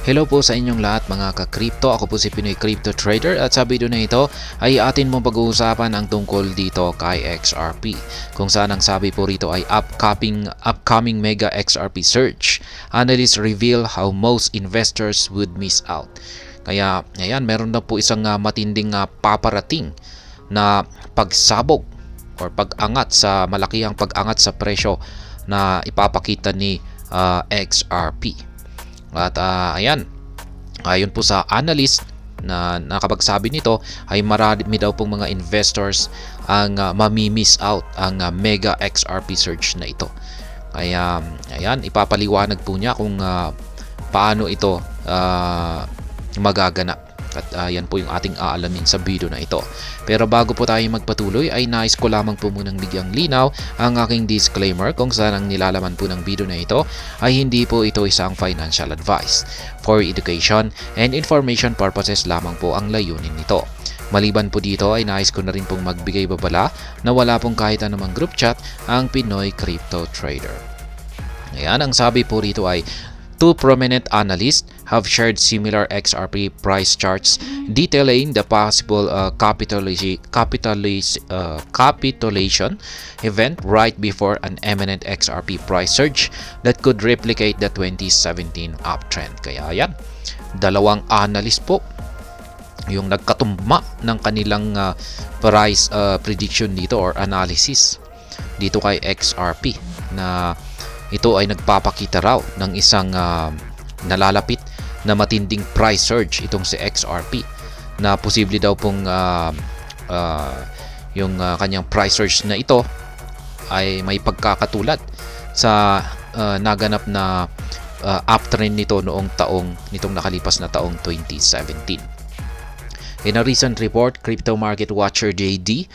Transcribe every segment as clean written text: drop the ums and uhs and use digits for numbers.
Hello po sa inyong lahat mga ka-crypto. Ako po si Pinoy Crypto Trader at sa video na ito ay atin mong pag-uusapan ang tungkol dito kay XRP. Kung saan ang sabi po rito ay upcoming mega XRP surge. Analysts reveal how most investors would miss out. Kaya ayan, meron na po isang matinding paparating na pagsabog or pag-angat sa malakihang pag-angat sa presyo na ipapakita ni XRP. At ayan, ayon po sa analyst na nakapagsabi nito ay marami daw pong mga investors ang mamimiss out ang mega XRP surge na ito. Kaya ayan, ipapaliwanag po niya kung paano ito magaganap. At yan po yung ating aalamin sa video na ito. Pero bago po tayo magpatuloy ay nais ko lamang po munang bigyang linaw ang aking disclaimer kung saan ang nilalaman po ng video na ito ay hindi po ito isang financial advice. For education and information purposes lamang po ang layunin nito. Maliban po dito ay nais ko na rin pong magbigay babala na wala pong kahit anumang group chat ang Pinoy Crypto Trader. Ayan, ang sabi po rito ay two prominent analysts have shared similar XRP price charts detailing the possible capitulation event right before an imminent XRP price surge that could replicate the 2017 uptrend. Kaya yan, dalawang analyst po yung nagkatumba ng kanilang price prediction dito or analysis dito kay XRP na ito ay nagpapakita raw ng isang nalalapit na matinding price surge itong si XRP na posible daw pong yung kanyang price surge na ito ay may pagkakatulad sa naganap na uptrend nito nitong nakalipas na taong 2017. In a recent report, crypto market watcher JD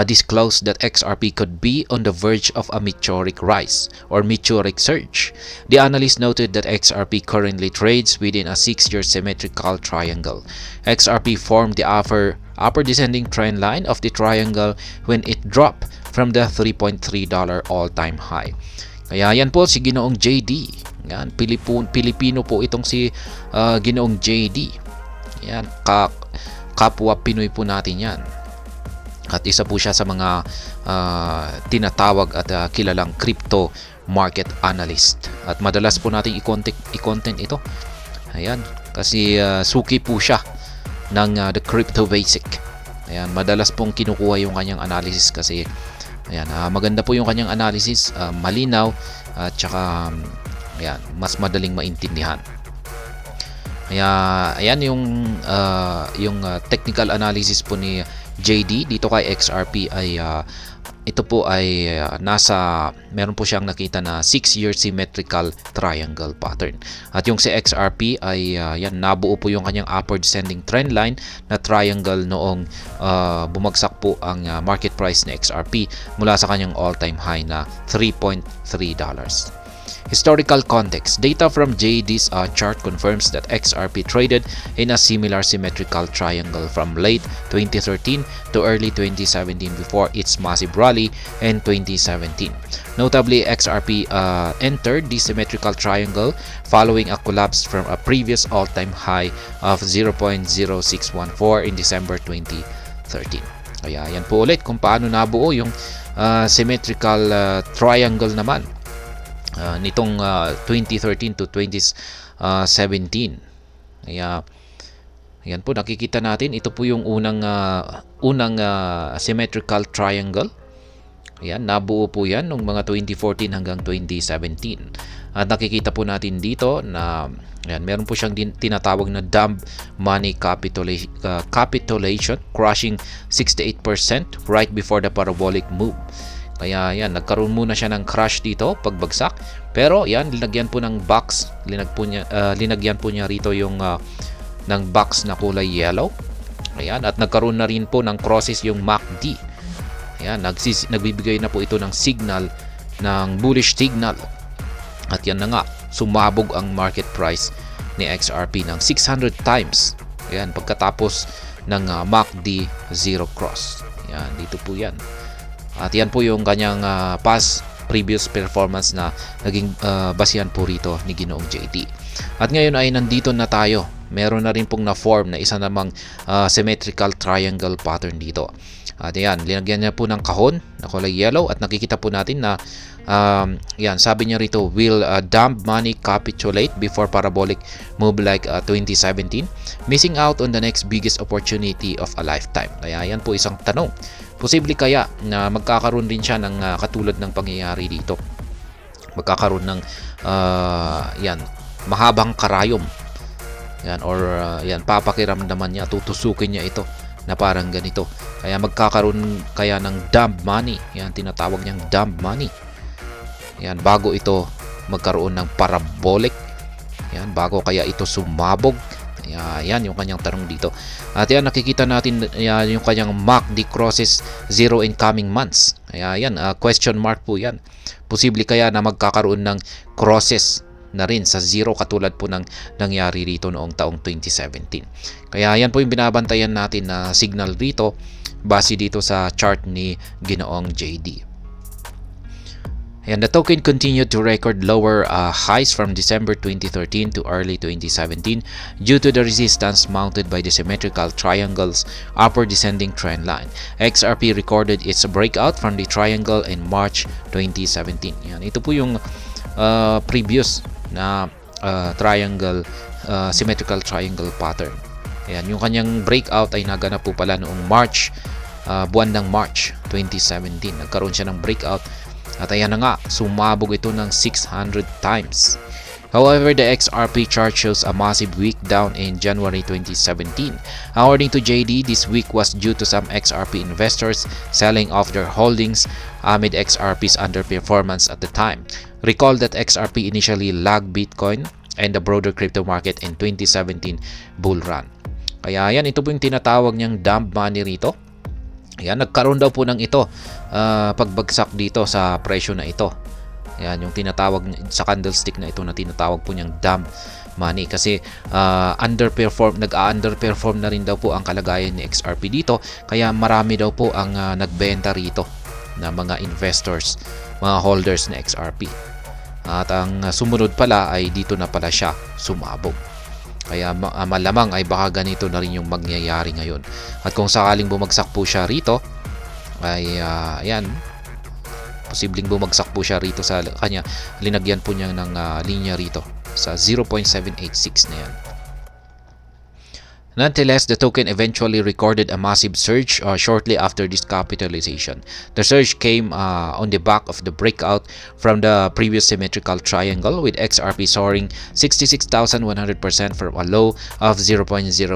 disclosed that XRP could be on the verge of a meteoric rise or meteoric surge. The analyst noted that XRP currently trades within a 6-year symmetrical triangle. XRP formed the upper descending trend line of the triangle when it dropped from the $3.3 all-time high. Kaya yan po si Ginoong JD. Yan, Pilipino po itong si Ginoong JD. Yan, kapwa Pinoy po natin yan. At isa po siya sa mga tinatawag at kilalang crypto market analyst. At madalas po natin i-content ito. Ayan, kasi suki po siya ng The Crypto Basic. Ayan, madalas pong kinukuha yung kanyang analysis kasi ayan, maganda po yung kanyang analysis, malinaw at saka ayan, mas madaling maintindihan. Kaya ayan yung technical analysis po ni JD dito kay XRP ay ito po ay meron po siyang nakita na 6-year symmetrical triangle pattern. At yung si XRP ay yan, nabuo po yung kanyang upward descending trend line na triangle noong bumagsak po ang market price ni XRP mula sa kanyang all-time high na $3.3. Historical context. Data from JD's chart confirms that XRP traded in a similar symmetrical triangle from late 2013 to early 2017 before its massive rally in 2017. Notably, XRP entered the symmetrical triangle following a collapse from a previous all-time high of 0.0614 in December 2013. Kaya yan po ulit kung paano nabuo yung symmetrical triangle naman nitong 2013 to 2017. Kaya ayan po, nakikita natin ito po yung unang symmetrical triangle. Ayan, nabuo po yan noong mga 2014 hanggang 2017. At nakikita po natin dito na ayan, meron po siyang tinatawag na dumb money capitulation crushing 68% right before the parabolic move. Kaya yan, nagkaroon muna siya ng crash dito pagbagsak. Pero yan, linagyan po ng box, linagyan po niya rito yung ng box na kulay yellow. Ayan, at nagkaroon na rin po ng crosses yung MACD. Ayan, nagbibigay na po ito ng signal, ng bullish signal. At yan na nga, sumabog ang market price ni XRP ng 600 times. Ayan, pagkatapos ng MACD zero cross. Ayan, dito po yan. At yan po yung kanyang previous performance na naging basihan po rito ni Ginoong JD. At ngayon ay nandito na tayo. Meron na rin pong na-form na isa namang symmetrical triangle pattern dito. At yan, linagyan niya po ng kahon na kulay yellow at nakikita po natin na yan, sabi niya rito, will dump money capitulate before parabolic move like 2017? Missing out on the next biggest opportunity of a lifetime. Kaya yan po isang tanong. Posible kaya na magkakaroon din siya ng katulad ng pangyayari dito. Magkakaroon ng yan, mahabang karayom. Yan, or yan, papakiramdaman niya, tutusukin niya ito na parang ganito. Kaya magkakaroon kaya ng dump money. Yan, tinatawag niyang dump money. Yan, bago ito magkaroon ng parabolic. Yan, bago kaya ito sumabog. Yan yung kanyang tanong dito. At yan, nakikita natin yan, yung kanyang MACD crosses 0 in coming months. Kaya yan, question mark po yan. Posible kaya na magkakaroon ng crosses na rin sa 0 katulad po ng nangyari rito noong taong 2017. Kaya yan po yung binabantayan natin na signal rito base dito sa chart ni Ginoong JD. And the token continued to record lower highs from December 2013 to early 2017 due to the resistance mounted by the symmetrical triangle's upward descending trend line. XRP recorded its breakout from the triangle in March 2017. Yan, ito po yung previous na triangle, symmetrical triangle pattern. Ayan, yung kanyang breakout ay naganap po pala noong March, buwan ng March 2017. Nagkaroon siya ng breakout at ayan na nga, sumabog ito ng 600 times. However, the XRP chart shows a massive week down in January 2017. According to JD, this week was due to some XRP investors selling off their holdings amid XRP's underperformance at the time. Recall that XRP initially lagged Bitcoin and the broader crypto market in 2017 bull run. Kaya yan, ito po yung tinatawag niyang dump money rito. Ayan, nagkaroon daw po ng ito pagbagsak dito sa presyo na ito. Ayan, yung tinatawag sa candlestick na ito na tinatawag po niyang dump money kasi nag-underperform na rin daw po ang kalagayan ni XRP dito, kaya marami daw po ang nagbenta rito na mga investors, mga holders na XRP. At ang sumunod pala ay dito na pala siya sumabog. Kaya malamang ay baka ganito na rin yung mangyayari ngayon. At kung sakaling bumagsak po siya rito, ay ayan, posibleng bumagsak po siya rito sa kanya. Linagyan po niya ng linya rito sa 0.786 na yan. Nonetheless, the token eventually recorded a massive surge shortly after this capitalization. The surge came on the back of the breakout from the previous symmetrical triangle, with XRP soaring 66,100% from a low of 0.05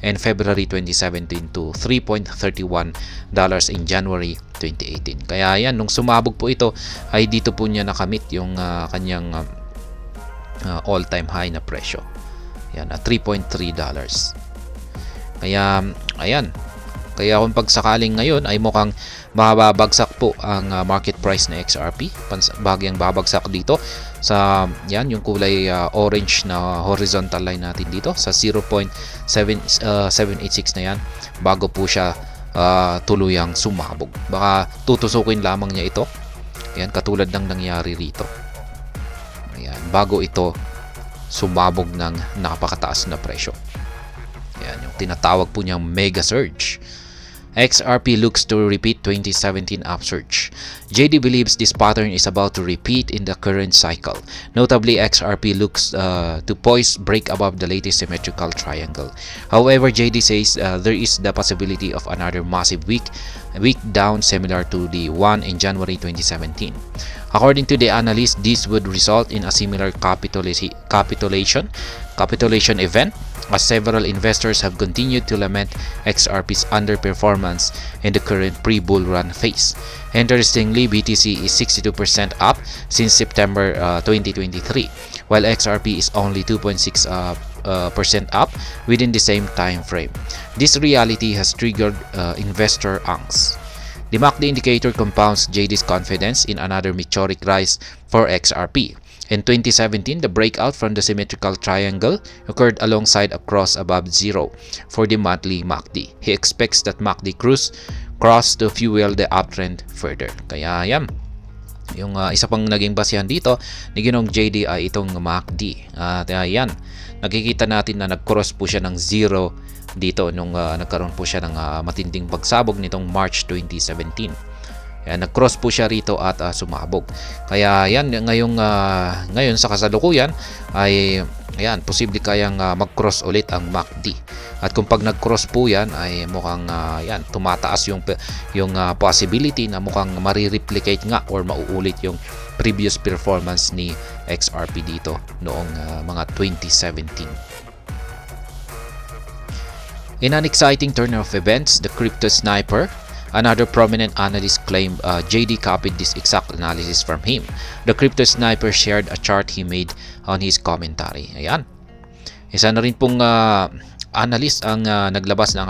in February 2017 to $3.31 in January 2018. Kaya yan, nung sumabog po ito, ay dito po niya nakamit yung kanyang all-time high na presyo. Yan, $3.3. Kaya, ayan. Kaya kung pagsakaling ngayon ay mukhang mababagsak po ang market price na XRP. Bahagyang babagsak dito sa, yan, yung kulay orange na horizontal line natin dito sa 0.786 na yan, bago po siya tuluyang sumabog. Baka tutusukin lamang niya ito. Yan, katulad ng nangyari rito. Ayan, bago ito sumabog ng napakataas na presyo. Yan yung tinatawag po niyang mega surge. XRP looks to repeat 2017 upsurge. JD believes this pattern is about to repeat in the current cycle. Notably, XRP looks to poise break above the latest symmetrical triangle. However, JD says there is the possibility of another massive week down similar to the one in January 2017. According to the analyst, this would result in a similar capitulation event, as several investors have continued to lament XRP's underperformance in the current pre-bull run phase. Interestingly, BTC is 62% up since September 2023, while XRP is only 2.6% up within the same time frame. This reality has triggered investor angst. The MACD indicator compounds JD's confidence in another meteoric rise for XRP. In 2017, the breakout from the symmetrical triangle occurred alongside a cross above zero for the monthly MACD. He expects that MACD cross to fuel the uptrend further. Kaya yan, Yung isa pang naging basihan dito ni Ginong JD ay itong MACD. At yan, nakikita natin na nag-cross po siya ng 0 dito nung nagkaroon po siya ng matinding pagsabog nitong March 2017. Ayan, nag-cross po siya rito at sumabog. Kaya yan, ngayon sa kasalukuyan ay ayan, posible kayang mag-cross ulit ang MACD. At kung pag nag-cross po yan ay mukhang yan, tumataas yung possibility na mukhang marireplicate nga or mauulit yung previous performance ni XRP dito noong mga 2017. In an exciting turn of events, the Crypto Sniper, another prominent analyst, claimed JD copied this exact analysis from him. The Crypto Sniper shared a chart he made on his commentary. Ayan. Isa na rin pong analyst ang naglabas ng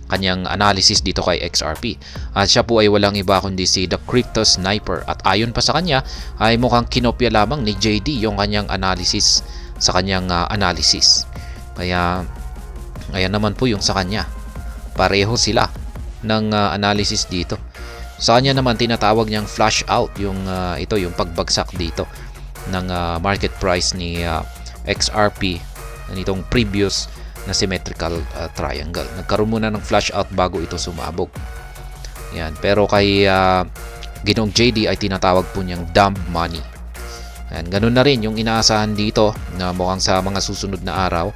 kanyang analysis dito kay XRP. At siya po ay walang iba kundi si The Crypto Sniper. At ayon pa sa kanya ay mukhang kinopya lamang ni JD yung kanyang analysis sa kanyang analysis. Kaya ayan naman po yung sa kanya. Pareho sila ng analysis dito. Sa kanya naman tinatawag niyang flash out yung yung pagbagsak dito ng market price ni XRP nitong previous na symmetrical triangle. Nagkaroon muna ng flash out bago ito sumabog. Yan, pero kay Ginong JD ay tinatawag po niyang dump money. Yan, ganun na rin yung inaasahan dito na mukhang sa mga susunod na araw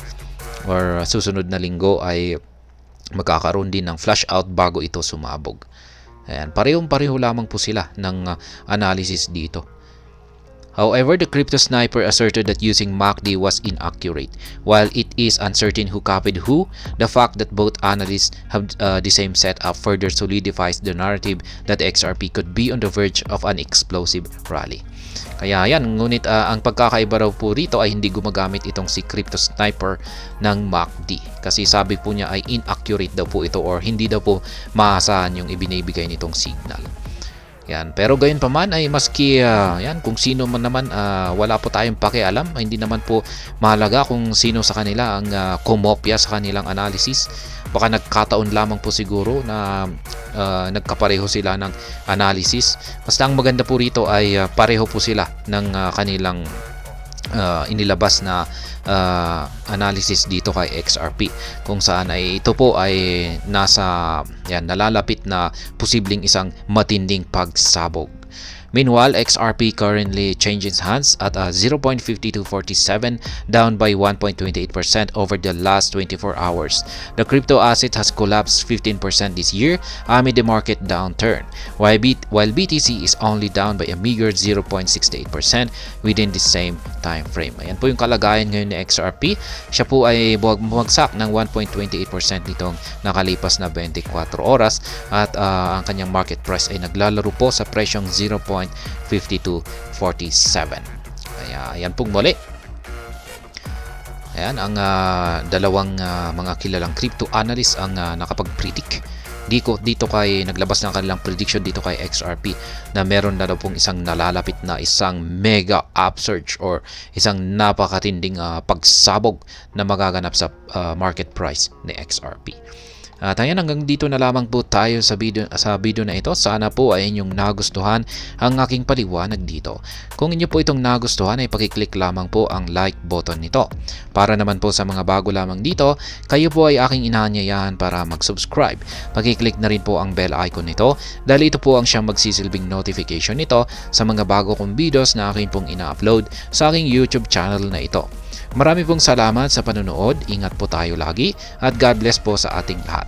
or susunod na linggo ay magkakaroon din ng flash out bago ito sumabog. Ayan, parehong-pareho lamang po sila ng analysis dito. However, the Crypto Sniper asserted that using MACD was inaccurate. While it is uncertain who copied who, the fact that both analysts have the same setup further solidifies the narrative that XRP could be on the verge of an explosive rally. Kaya yan, ngunit ang pagkakaiba raw po rito ay hindi gumagamit itong si Crypto Sniper ng MACD. Kasi sabi po niya ay inaccurate daw po ito or hindi daw po maasahan yung ibinibigay nitong signal. Yan, pero gayon pa man ay maski yan, kung sino man naman wala po tayong pakialam, hindi naman po mahalaga kung sino sa kanila ang kumopya sa kanilang analysis. Baka nagkataon lamang po siguro na nagkapareho sila ng analysis. Basta ang maganda po rito ay pareho po sila ng kanilang inilabas na analysis dito kay XRP, kung saan ay ito po ay nasa nalalapit na posibleng isang matinding pagsabog. Meanwhile, XRP currently changes hands at 0.5247, down by 1.28% over the last 24 hours. The crypto asset has collapsed 15% this year amid the market downturn, while BTC is only down by a meager 0.68% within the same time frame. Ayan po yung kalagayan ngayon ni XRP. Siya po ay bumagsak ng 1.28% nitong nakalipas na 24 oras at ang kanyang market price ay naglalaro po sa presyong 0.5247. Kaya ayan pong muli. Ayan ang dalawang mga kilalang crypto analyst ang nakapag-predict dito kay naglabas ng kanilang prediction dito kay XRP na meron na daw pong isang nalalapit na isang mega upsurge or isang napakatinding pagsabog na magaganap sa market price ni XRP. At ayan, hanggang dito na lamang po tayo sa video na ito. Sana po ay inyong nagustuhan ang aking paliwanag dito. Kung inyo po itong nagustuhan ay pakiclick lamang po ang like button nito. Para naman po sa mga bago lamang dito, kayo po ay aking inaanyayahan para mag-subscribe. Pakiclick na rin po ang bell icon nito dahil ito po ang siyang magsisilbing notification nito sa mga bago kong videos na akin pong ina-upload sa aking YouTube channel na ito. Marami pong salamat sa panonood, ingat po tayo lagi at God bless po sa ating lahat.